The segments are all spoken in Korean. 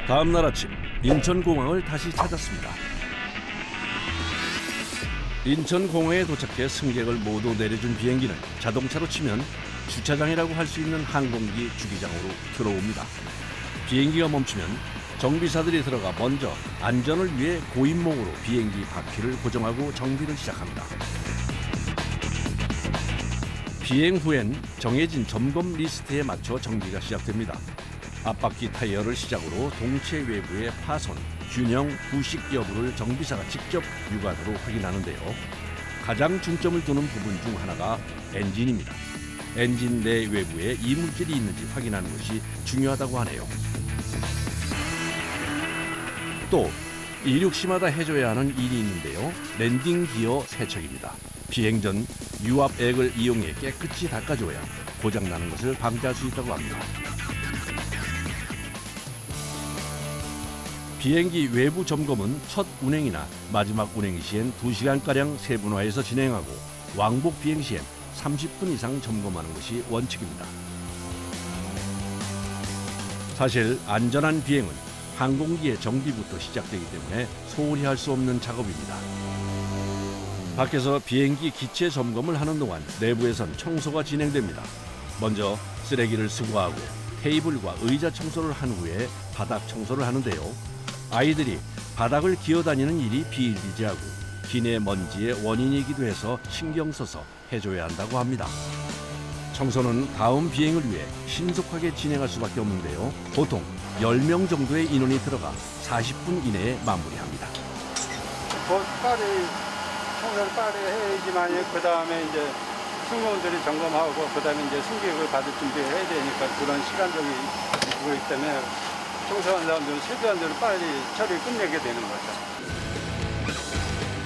다음 날 아침 인천공항을 다시 찾았습니다. 인천공항에 도착해 승객을 모두 내려준 비행기는 자동차로 치면 주차장이라고 할 수 있는 항공기 주기장으로 들어옵니다. 비행기가 멈추면 정비사들이 들어가 먼저 안전을 위해 고인목으로 비행기 바퀴를 고정하고 정비를 시작합니다. 비행 후엔 정해진 점검 리스트에 맞춰 정비가 시작됩니다. 앞바퀴 타이어를 시작으로 동체 외부의 파손, 균형, 부식 여부를 정비사가 직접 육안으로 확인하는데요. 가장 중점을 두는 부분 중 하나가 엔진입니다. 엔진 내 외부에 이물질이 있는지 확인하는 것이 중요하다고 하네요. 또 이륙 시마다 해줘야 하는 일이 있는데요. 랜딩 기어 세척입니다. 비행 전 유압액을 이용해 깨끗이 닦아줘야 고장나는 것을 방지할 수 있다고 합니다. 비행기 외부 점검은 첫 운행이나 마지막 운행 시엔 2시간가량 세분화해서 진행하고 왕복 비행 시엔 30분 이상 점검하는 것이 원칙입니다. 사실 안전한 비행은 항공기의 정비부터 시작되기 때문에 소홀히 할 수 없는 작업입니다. 밖에서 비행기 기체 점검을 하는 동안 내부에선 청소가 진행됩니다. 먼저 쓰레기를 수거하고 테이블과 의자 청소를 한 후에 바닥 청소를 하는데요. 아이들이 바닥을 기어다니는 일이 비일비재하고 기내 먼지의 원인이기도 해서 신경 써서 해줘야 한다고 합니다. 청소는 다음 비행을 위해 신속하게 진행할 수밖에 없는데요. 보통 10명 정도의 인원이 들어가 40분 이내에 마무리합니다. 청소를 빨리 해야지만 그 다음에 이제 승무원들이 점검하고 그 다음에 이제 승객을 받을 준비를 해야 되니까 그런 시간적인 거기 때문에 청소하는 사람들은 최대한 대로 빨리 처리를 끝내게 되는 거죠.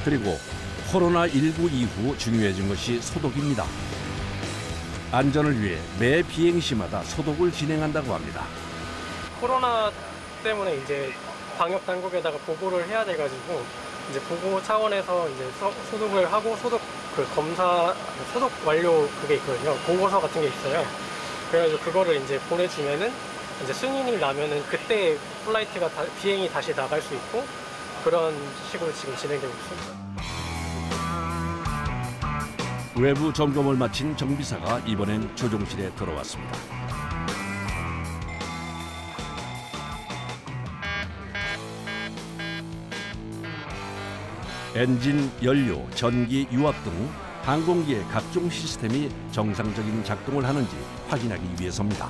그리고 코로나19 이후 중요해진 것이 소독입니다. 안전을 위해 매 비행 시마다 소독을 진행한다고 합니다. 코로나 때문에 이제 방역 당국에다가 보고를 해야 돼가지고 이제 보고 차원에서 이제 소독을 하고 소독 소독 완료 그게 있거든요. 보고서 같은 게 있어요. 그래가지고 그거를 이제 보내주면은 이제 승인이 나면은 그때 플라이트가 비행이 다시 나갈 수 있고 그런 식으로 지금 진행되고 있습니다. 외부 점검을 마친 정비사가 이번엔 조종실에 들어왔습니다. 엔진, 연료, 전기, 유압 등 항공기의 각종 시스템이 정상적인 작동을 하는지 확인하기 위해서입니다.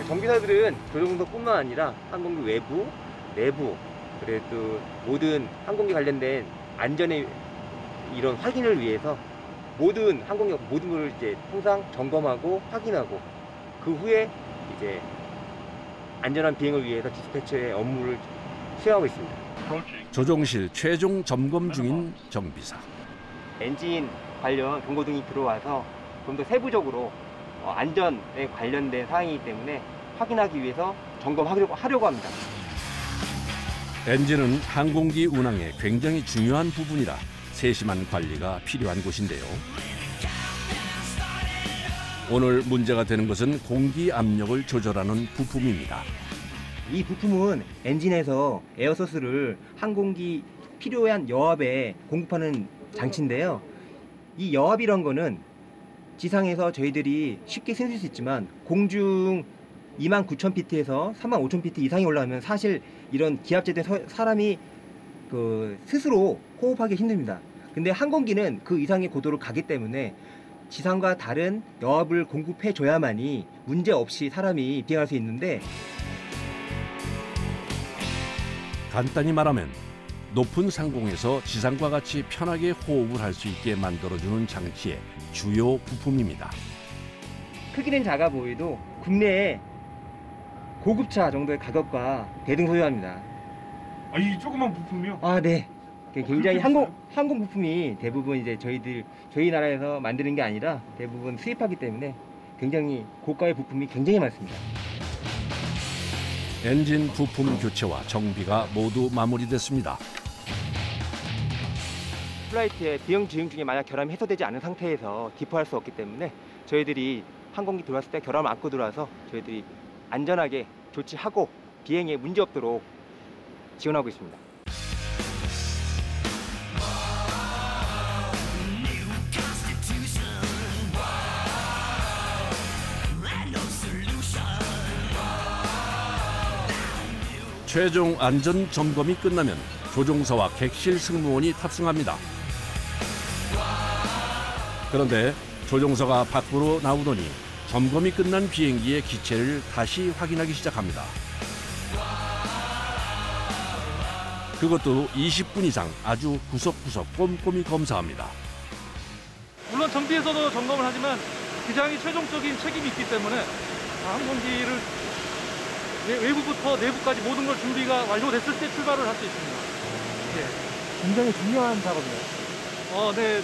정비사들은 조종석뿐만 아니라 항공기 외부, 내부, 그래도 모든 항공기 관련된 안전의 이런 확인을 위해서 모든 항공기 모든 걸 이제 항상 점검하고 확인하고 그 후에 이제 안전한 비행을 위해서 디스패처의 업무를 수행하고 있습니다. 조종실 최종 점검 중인 정비사. 엔진 관련 경고등이 들어와서 좀 더 세부적으로 안전에 관련된 사항이기 때문에 확인하기 위해서 점검하려고 합니다. 엔진은 항공기 운항에 굉장히 중요한 부분이라 세심한 관리가 필요한 곳인데요. 오늘 문제가 되는 것은 공기 압력을 조절하는 부품입니다. 이 부품은 엔진에서 에어소스를 항공기 필요한 여압에 공급하는 장치인데요. 이 여압이란 거는 지상에서 저희들이 쉽게 생길 수 있지만 공중 29,000피트에서 35,000피트 이상이 올라가면 사실 이런 기압제된 사람이 스스로 호흡하기 힘듭니다. 근데 항공기는 그 이상의 고도를 가기 때문에 지상과 다른 여압을 공급해 줘야만이 문제 없이 사람이 비행할 수 있는데, 간단히 말하면 높은 상공에서 지상과 같이 편하게 호흡을 할 수 있게 만들어주는 장치의 주요 부품입니다. 크기는 작아 보여도 국내에 고급차 정도의 가격과 대등소이합니다. 이 조그만 부품이요? 네. 굉장히 항공 부품이 대부분 이제 저희 나라에서 만드는 게 아니라 대부분 수입하기 때문에 굉장히 고가의 부품이 굉장히 많습니다. 엔진 부품 교체와 정비가 모두 마무리됐습니다. 플라이트에 비용 지응 중에 만약 결함이 해소되지 않은 상태에서 디포할 수 없기 때문에 저희들이 항공기 들어왔을 때 결함을 안고 들어와서 저희들이 안전하게 조치하고 비행에 문제 없도록 지원하고 있습니다. 최종 안전 점검이 끝나면 조종사와 객실 승무원이 탑승합니다. 그런데 조종사가 밖으로 나오더니 점검이 끝난 비행기의 기체를 다시 확인하기 시작합니다. 그것도 20분 이상 아주 구석구석 꼼꼼히 검사합니다. 물론 정비에서도 점검을 하지만 기장이 최종적인 책임이 있기 때문에 항공기를 외부부터 내부까지 모든 걸 준비가 완료됐을 때 출발을 할 수 있습니다. 예. 굉장히 중요한 작업이에요. 네.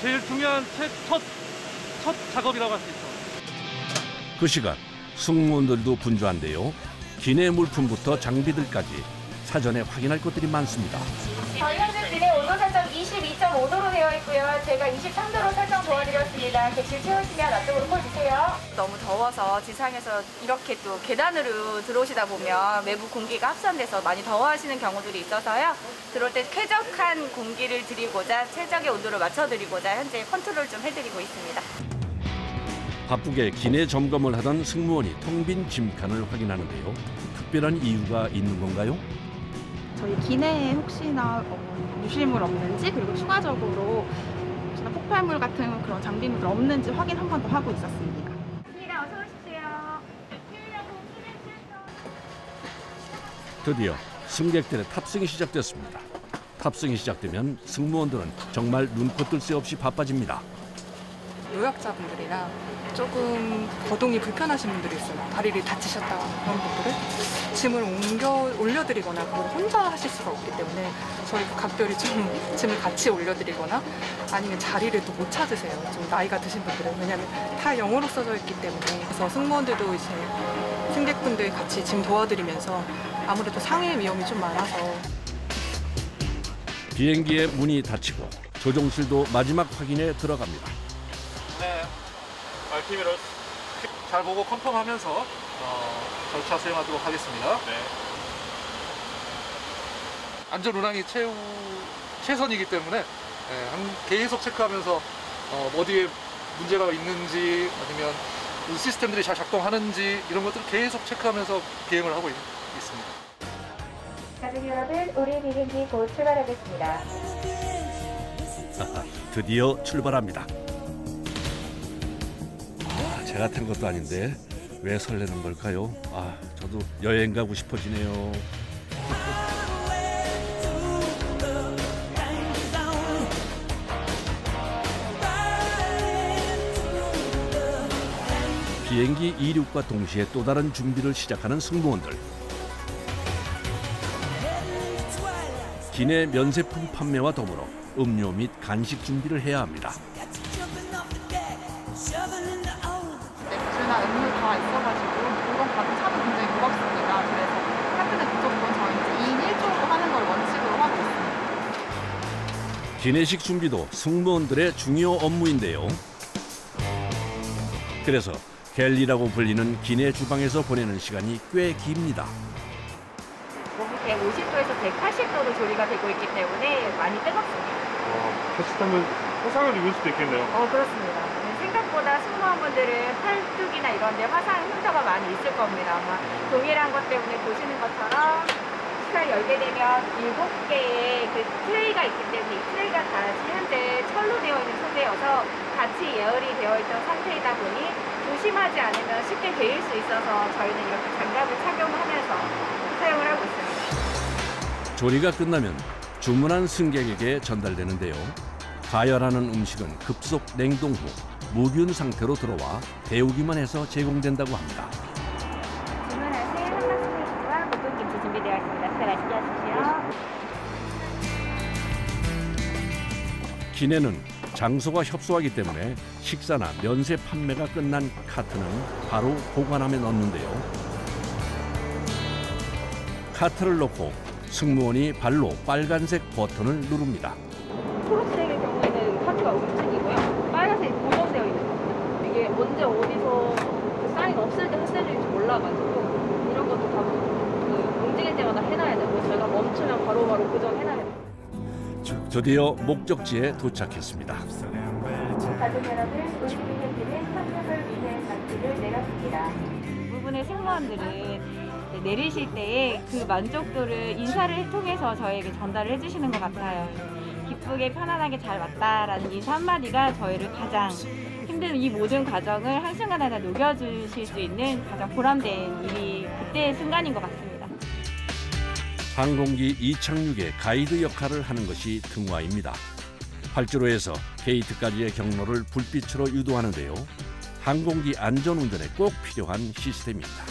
제일 중요한 첫 작업이라고 할 수 있죠. 그 시간 승무원들도 분주한데요. 기내 물품부터 장비들까지 사전에 확인할 것들이 많습니다. 저희 현재 기내 온도 설정 22.5도로 되어 있고요. 제가 23도로 설정 도와드렸습니다. 객실 채우시면 앞쪽으로 펴주세요. 너무 더워서 지상에서 이렇게 또 계단으로 들어오시다 보면 외부 공기가 합선돼서 많이 더워하시는 경우들이 있어서요. 들어올 때 쾌적한 공기를 드리고자 최적의 온도를 맞춰드리고자 현재 컨트롤 좀 해드리고 있습니다. 바쁘게 기내 점검을 하던 승무원이 텅 빈 짐칸을 확인하는데요. 특별한 이유가 있는 건가요? 저희 기내에 혹시나 유실물 없는지, 그리고 추가적으로 혹시나 폭발물 같은 그런 장비물 없는지 확인 한 번 더 하고 있었습니다. 어서 오십시오. 드디어 승객들의 탑승이 시작됐습니다. 탑승이 시작되면 승무원들은 정말 눈코 뜰 새 없이 바빠집니다. 노약자분들이나 조금 거동이 불편하신 분들이 있어요. 다리를 다치셨다거나 그런 분들을 짐을 올려드리거나 그걸 혼자 하실 수가 없기 때문에 저희 각별히 좀 짐을 같이 올려드리거나 아니면 자리를 또 못 찾으세요. 좀 나이가 드신 분들은. 왜냐하면 다 영어로 써져 있기 때문에. 그래서 승무원들도 이제 승객분들 같이 짐 도와드리면서 아무래도 상해 위험이 좀 많아서. 비행기의 문이 닫히고 조종실도 마지막 확인에 들어갑니다. 네. RTV를 잘 보고 컨펌하면서 절차 수행하도록 하겠습니다. 네. 안전 운항이 최선이기 때문에 계속 체크하면서 어디에 문제가 있는지 아니면 시스템들이 잘 작동하는지 이런 것들을 계속 체크하면서 비행을 하고 있습니다. 가족 여러분, 우리 비행기 곧 출발하겠습니다. 드디어 출발합니다. 제가 탄 것도 아닌데 왜 설레는 걸까요? 저도 여행 가고 싶어지네요. 비행기 이륙과 동시에 또 다른 준비를 시작하는 승무원들. 기내 면세품 판매와 더불어 음료 및 간식 준비를 해야 합니다. 맥주나 음료 다 있어가지고 그런 가득 차도 굉장히 무겁습니다. 그래서 카트는 무조건 저희 2인 1조로 하는 걸 원칙으로 하고 있습니다. 기내식 준비도 승무원들의 중요 업무인데요. 그래서 갤리라고 불리는 기내 주방에서 보내는 시간이 꽤 깁니다. 몸이 150도에서 180도로 조리가 되고 있기 때문에 많이 뜨겁습니다. 자칫하면 화상을 입을 수도 있겠네요. 그렇습니다. 생각보다 승무원분들은 팔뚝이나 이런 데 화상 흉터가 많이 있을 겁니다. 아마 동일한 것 때문에 보시는 것처럼 식탁을 열게 되면 7개의 그 트레이가 있기 때문에 이 트레이가 다 현재 철로 되어 있는 소재여서 같이 예열이 되어 있던 상태이다 보니 조심하지 않으면 쉽게 데일 수 있어서 저희는 이렇게 장갑을 착용하면서 사용을 하고 있습니다. 조리가 끝나면 주문한 승객에게 전달되는데요. 가열하는 음식은 급속 냉동 후 무균 상태로 들어와 데우기만 해서 제공된다고 합니다. 주문하신 한박 스테이크와 볶음 김치 준비되어 있습니다. 식사 맛있게 하십시오. 기내는 장소가 협소하기 때문에 식사나 면세 판매가 끝난 카트는 바로 보관함에 넣는데요. 카트를 넣고 승무원이 발로 빨간색 버튼을 누릅니다. 초록색의 경우에는 카트가 움직이고요. 빨간색이 고정되어 있는 겁니다. 이게 언제 어디서 그 사인 없을 때 햇살일지 몰라가지고 이런 것도 다 드디어 목적지에 도착했습니다. 가족 여러분, 우리 현지는 선착을 위해 장비를 내렸습니다. 대부분의 승무원들은 내리실 때에 그 만족도를 인사를 통해서 저에게 전달을 해주시는 것 같아요. 기쁘게 편안하게 잘 왔다라는 인사 한마디가 저희를 가장 힘든 이 모든 과정을 한순간 하나 녹여주실 수 있는 가장 보람된 일이 그때의 순간인 것 같습니다. 항공기 이착륙의 가이드 역할을 하는 것이 등화입니다. 활주로에서 게이트까지의 경로를 불빛으로 유도하는데요. 항공기 안전운전에 꼭 필요한 시스템입니다.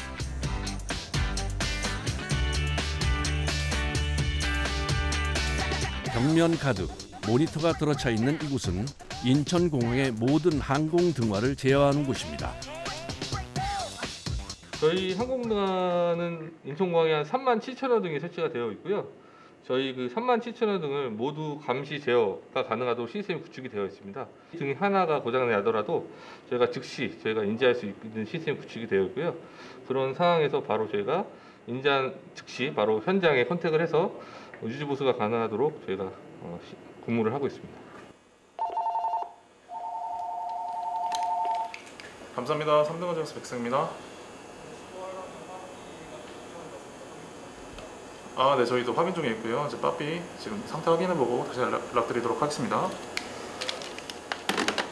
벽면 가득 모니터가 들어차 있는 이곳은 인천공항의 모든 항공 등화를 제어하는 곳입니다. 저희 항공등화는 인천공항에 한 37,000여 등이 설치가 되어 있고요. 저희 그 37,000여 등을 모두 감시 제어가 가능하도록 시스템이 구축이 되어 있습니다. 등 하나가 고장이 나더라도 저희가 즉시 인지할 수 있는 시스템이 구축이 되어 있고요. 그런 상황에서 바로 저희가 인지한 즉시 바로 현장에 컨택을 해서 유지 보수가 가능하도록 저희가 근무를 하고 있습니다. 감사합니다. 3등원 장수 백승입니다. 네, 저희도 확인 중에 있고요. 이제 빠삐 지금 상태 확인해보고 다시 연락드리도록 하겠습니다.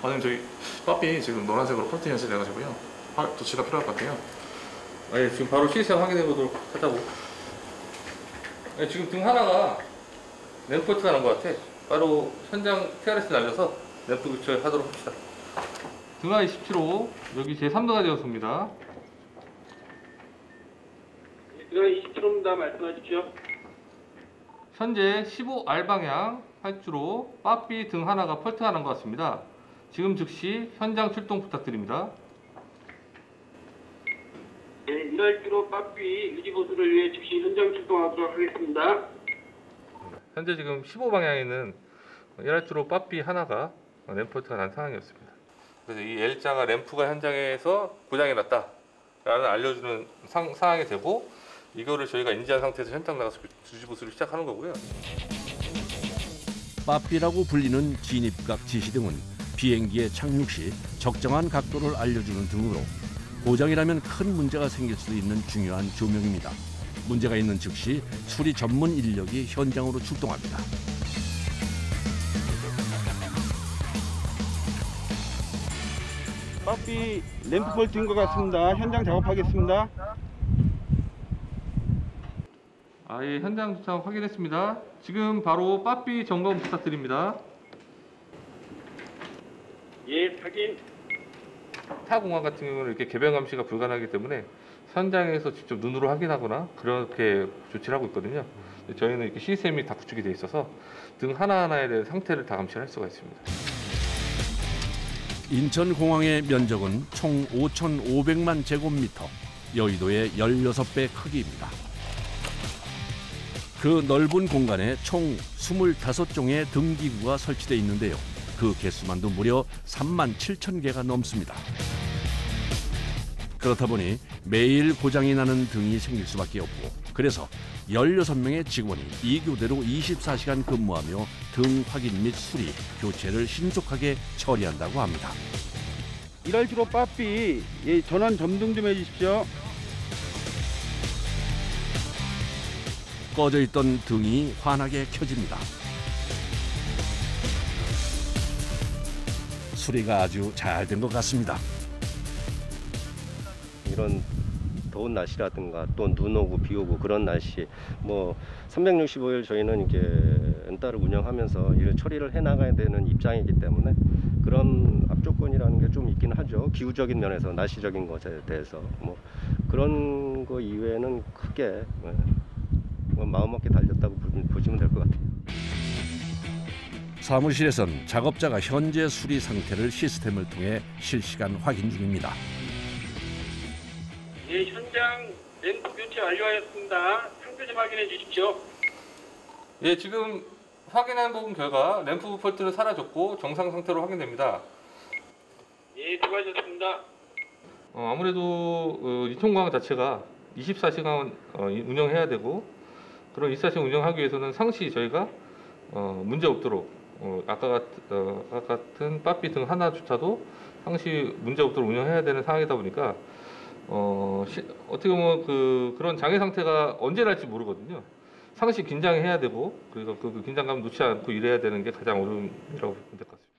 선생님, 저희 빠삐 지금 노란색으로 폴트 현실돼가지고요. 조치가 필요할 것 같아요. 예, 지금 바로 시스템 확인해보도록 하자고. 예, 지금 등 하나가 램프포트가 난 것 같아. 바로 현장 TRS 날려서 램프 교체하도록 합시다. 등하 27호, 여기 제3등하 되었습니다. 등하 27호입니다. 말씀하십시오. 현재 15R 방향 활주로 빠삐 등 하나가 펄트가 난 것 같습니다. 지금 즉시 현장 출동 부탁드립니다. 네, 1활주로 빠삐 유지보수를 위해 즉시 현장 출동하도록 하겠습니다. 현재 지금 15방향에는 1활주로 빠삐 하나가 램프포트가 난 상황이었습니다. 그래서 이 L자가 램프가 현장에서 고장이 났다 라는 알려주는 상황이 되고, 이거를 저희가 인지한 상태에서 현장 나가서 유지보수를 시작하는 거고요. 빠삐라고 불리는 진입각 지시등은 비행기에 착륙 시 적정한 각도를 알려주는 등으로 고장이라면 큰 문제가 생길 수 있는 중요한 조명입니다. 문제가 있는 즉시 수리 전문 인력이 현장으로 출동합니다. 빠삐 램프 폴트인 것 같습니다. 현장 작업하겠습니다. 예, 현장 도착 확인했습니다. 지금 바로 빠삐 점검 부탁드립니다. 예, 확인. 타 공항 같은 경우는 이렇게 개변 감시가 불가능하기 때문에 현장에서 직접 눈으로 확인하거나 그렇게 조치를 하고 있거든요. 저희는 이렇게 시스템이 다 구축이 되어 있어서 등 하나하나에 대한 상태를 다 감시할 수가 있습니다. 인천공항의 면적은 총 5,500만 제곱미터, 여의도의 16배 크기입니다. 그 넓은 공간에 총 25종의 등기구가 설치되어 있는데요. 그 개수만도 무려 37,000개가 넘습니다. 그렇다 보니 매일 고장이 나는 등이 생길 수밖에 없고, 그래서 16명의 직원이 이 교대로 24시간 근무하며 등 확인 및 수리, 교체를 신속하게 처리한다고 합니다. 1활주로 빠삐 전원 점등 좀 해주십시오. 꺼져 있던 등이 환하게 켜집니다. 수리가 아주 잘 된 것 같습니다. 이런 더운 날씨라든가 또 눈 오고 비 오고 그런 날씨, 365일 저희는 이게 엔따를 운영하면서 이를 처리를 해 나가야 되는 입장이기 때문에 그런 앞조건이라는 게 좀 있긴 하죠. 기후적인 면에서, 날씨적인 것에 대해서 그런 거 이외에는 크게 마음먹게 달렸다고 보시면 될 것 같아요. 사무실에선 작업자가 현재 수리 상태를 시스템을 통해 실시간 확인 중입니다. 예, 현장 램프 교체 완료하였습니다. 상태 좀 확인해 주십시오. 예, 지금 확인한 부분 결과 램프 폴트는 사라졌고 정상 상태로 확인됩니다. 예, 수고하셨습니다. 아무래도 인천공항 자체가 24시간 운영해야 되고, 그런 24시간 운영하기 위해서는 상시 저희가 문제 없도록 아까 같은 빠삐 등 하나조차도 상시 문제 없도록 운영해야 되는 상황이다 보니까 어떻게 보면 그런 장애 상태가 언제 날지 모르거든요. 상시 긴장해야 되고 그래서 그 긴장감 놓지 않고 일해야 되는 게 가장 어려움이라고 보면 될 것 같습니다.